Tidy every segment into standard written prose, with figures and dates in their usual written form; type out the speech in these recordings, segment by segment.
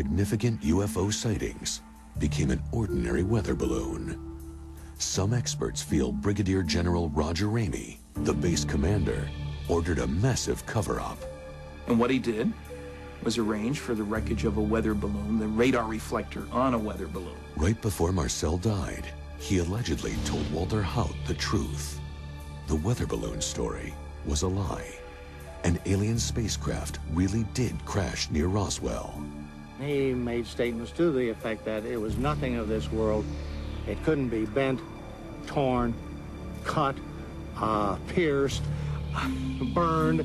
significant UFO sightings became an ordinary weather balloon. Some experts feel Brigadier General Roger Ramey, the base commander, ordered a massive cover-up. And what he did was arrange for the wreckage of a weather balloon, the radar reflector on a weather balloon. Right before Marcel died, he allegedly told Walter Haut the truth. The weather balloon story was a lie. An alien spacecraft really did crash near Roswell. He made statements to the effect that it was nothing of this world. It couldn't be bent, torn, cut, pierced, burned.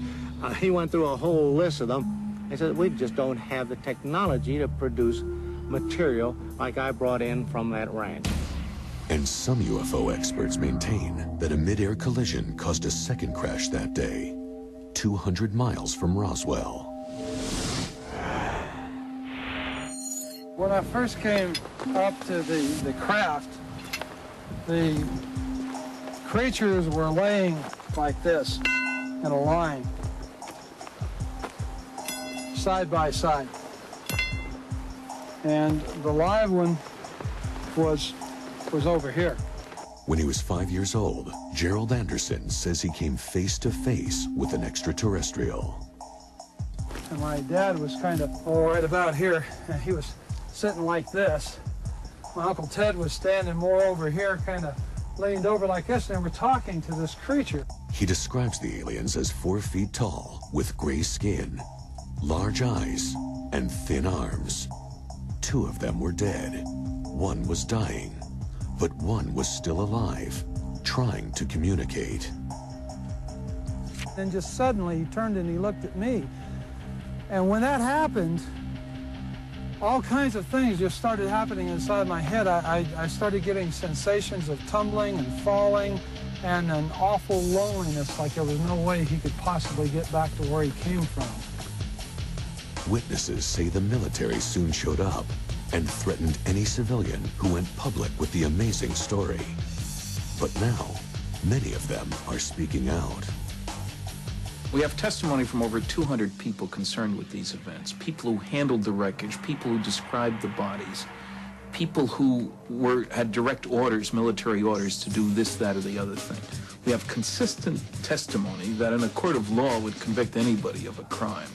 He went through a whole list of them. He said, we just don't have the technology to produce material like I brought in from that ranch. And some UFO experts maintain that a mid-air collision caused a second crash that day, 200 miles from Roswell. When I first came up to the craft, the creatures were laying like this in a line, side by side. And the live one was over here. When he was 5 years old, Gerald Anderson says he came face to face with an extraterrestrial. And my dad was kind of right about here, and he was sitting like this. My Uncle Ted was standing more over here, kind of leaned over like this, and they were talking to this creature. He describes the aliens as 4 feet tall, with gray skin, large eyes, and thin arms. 2 of them were dead. 1 was dying, but 1 was still alive, trying to communicate. Then just suddenly he turned and he looked at me. And when that happened, all kinds of things just started happening inside my head. I started getting sensations of tumbling and falling and an awful loneliness, like there was no way he could possibly get back to where he came from. Witnesses say the military soon showed up and threatened any civilian who went public with the amazing story. But now, many of them are speaking out. We have testimony from over 200 people concerned with these events, people who handled the wreckage, people who described the bodies, people who had direct orders, military orders, to do this, that, or the other thing. We have consistent testimony that in a court of law would convict anybody of a crime.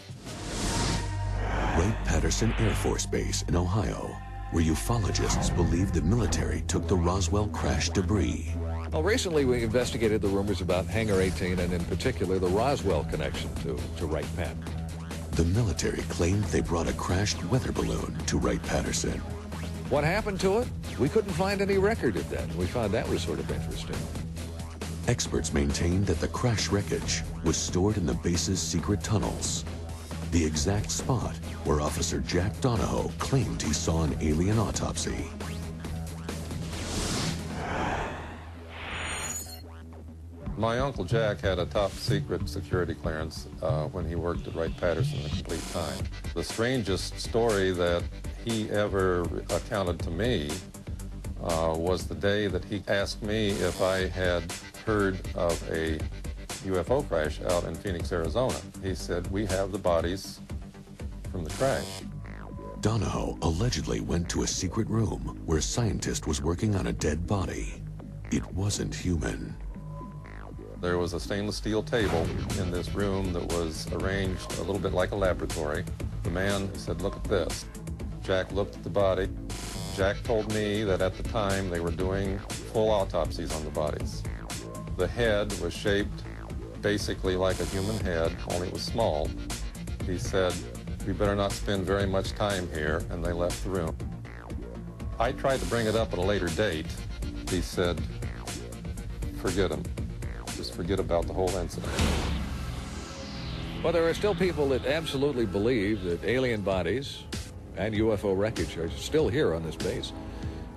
Wright-Patterson Air Force Base in Ohio, where ufologists believe the military took the Roswell crash debris. Well, recently we investigated the rumors about Hangar 18 and in particular the Roswell connection to Wright-Pat. The military claimed they brought a crashed weather balloon to Wright-Patterson. What happened to it? We couldn't find any record of that. We found that was sort of interesting. Experts maintain that the crash wreckage was stored in the base's secret tunnels, the exact spot where Officer Jack Donahoe claimed he saw an alien autopsy. My Uncle Jack had a top-secret security clearance when he worked at Wright-Patterson the complete time. The strangest story that he ever accounted to me was the day that he asked me if I had heard of a UFO crash out in Phoenix, Arizona. He said, we have the bodies from the crash. Donahoe allegedly went to a secret room where a scientist was working on a dead body. It wasn't human. There was a stainless steel table in this room that was arranged a little bit like a laboratory. The man said, look at this. Jack looked at the body. Jack told me that at the time they were doing full autopsies on the bodies. The head was shaped basically like a human head, only it was small. He said, we better not spend very much time here, and they left the room. I tried to bring it up at a later date. He said, forget him. Just forget about the whole incident. Well, there are still people that absolutely believe that alien bodies and UFO wreckage are still here on this base,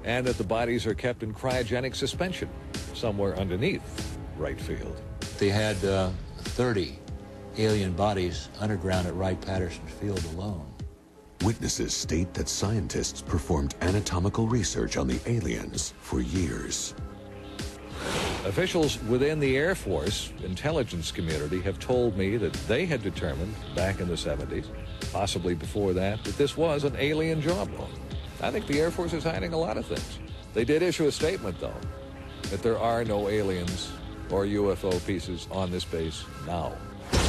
and that the bodies are kept in cryogenic suspension somewhere underneath Wright Field. They had 30 alien bodies underground at Wright-Patterson Field alone. Witnesses state that scientists performed anatomical research on the aliens for years. Officials within the Air Force intelligence community have told me that they had determined back in the 70s possibly before that this was an alien job role. I think the Air Force is hiding a lot of things. They did issue a statement, though, that there are no aliens or UFO pieces on this base now.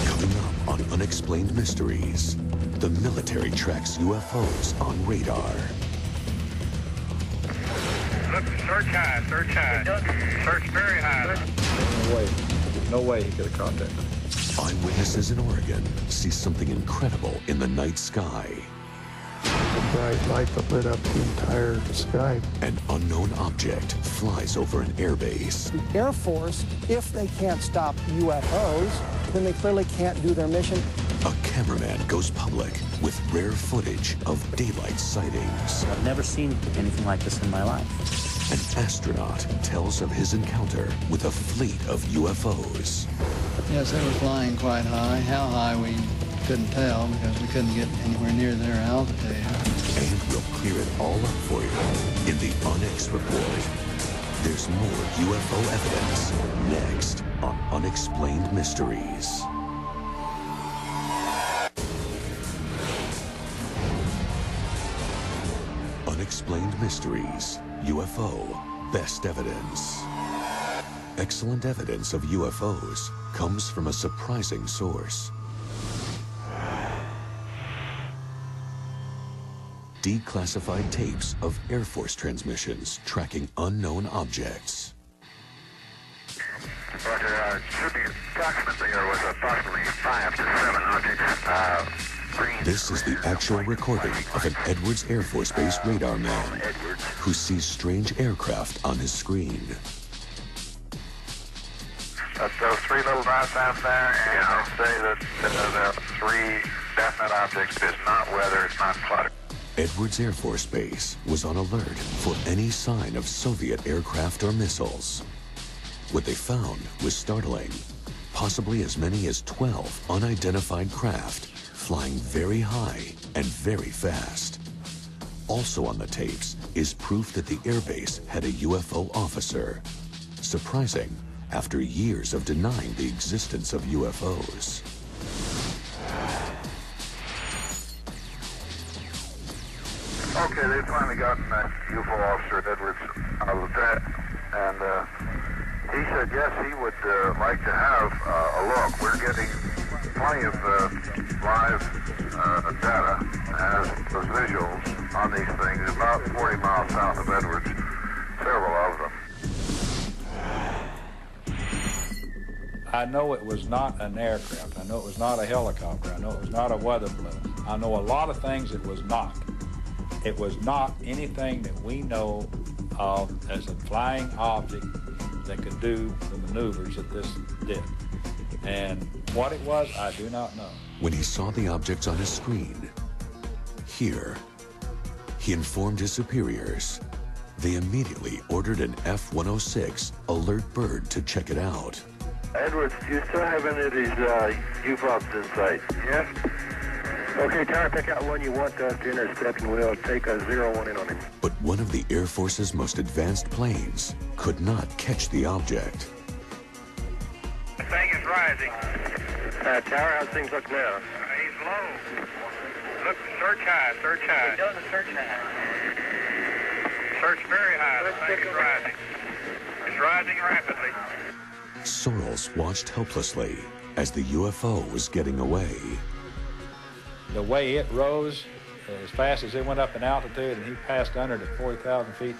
Coming up on Unexplained Mysteries, the military tracks UFOs on radar. Look, search high, search high. Search very high. No way he could have contacted them. Eyewitnesses in Oregon see something incredible in the night sky. A bright light that lit up the entire sky. An unknown object flies over an airbase. The Air Force, if they can't stop UFOs, then they clearly can't do their mission. A cameraman goes public with rare footage of daylight sightings. I've never seen anything like this in my life. An astronaut tells of his encounter with a fleet of UFOs. Yes, they were flying quite high. How high, we couldn't tell because we couldn't get anywhere near their altitude. And we'll clear it all up for you in the Onyx Report. There's more UFO evidence next on Unexplained Mysteries. Unexplained Mysteries UFO Best Evidence. Excellent evidence of UFOs comes from a surprising source. Declassified tapes of Air Force transmissions tracking unknown objects. Roger, shooting approximately, there was approximately 5 to 7 objects. This is the actual recording of an Edwards Air Force Base radar man who sees strange aircraft on his screen. Those 3 little dots out there, and I'll say that there are 3 definite objects. It's not weather, it's not clutter. Edwards Air Force Base was on alert for any sign of Soviet aircraft or missiles. What they found was startling. Possibly as many as 12 unidentified craft flying very high and very fast. Also on the tapes is proof that the airbase had a UFO officer. Surprising after years of denying the existence of UFOs. Okay, they've finally gotten that UFO officer at Edwards out of the bed, and he said yes, he would like to have a look. We're getting plenty of live data as those visuals on these things about 40 miles south of Edwards, several of them. I know it was not an aircraft. I know it was not a helicopter. I know it was not a weather balloon. I know a lot of things it was not. It was not anything that we know of as a flying object that could do the maneuvers that this did. And what it was, I do not know. When he saw the objects on his screen, here, he informed his superiors. They immediately ordered an F-106 alert bird to check it out. Edwards, do you still have any of these UFOs in sight? Yes. Okay, Tower, pick out one you want us to intercept, and we'll take a 0-1 in on him. But one of the Air Force's most advanced planes could not catch the object. The thing is rising. Tower, how's things look now? He's low. Look, search high, search high. He doesn't search high. Search very high. The thing is rising. It's rising rapidly. Sorrells watched helplessly as the UFO was getting away. The way it rose, as fast as it went up in altitude and he passed under it at 40,000 feet,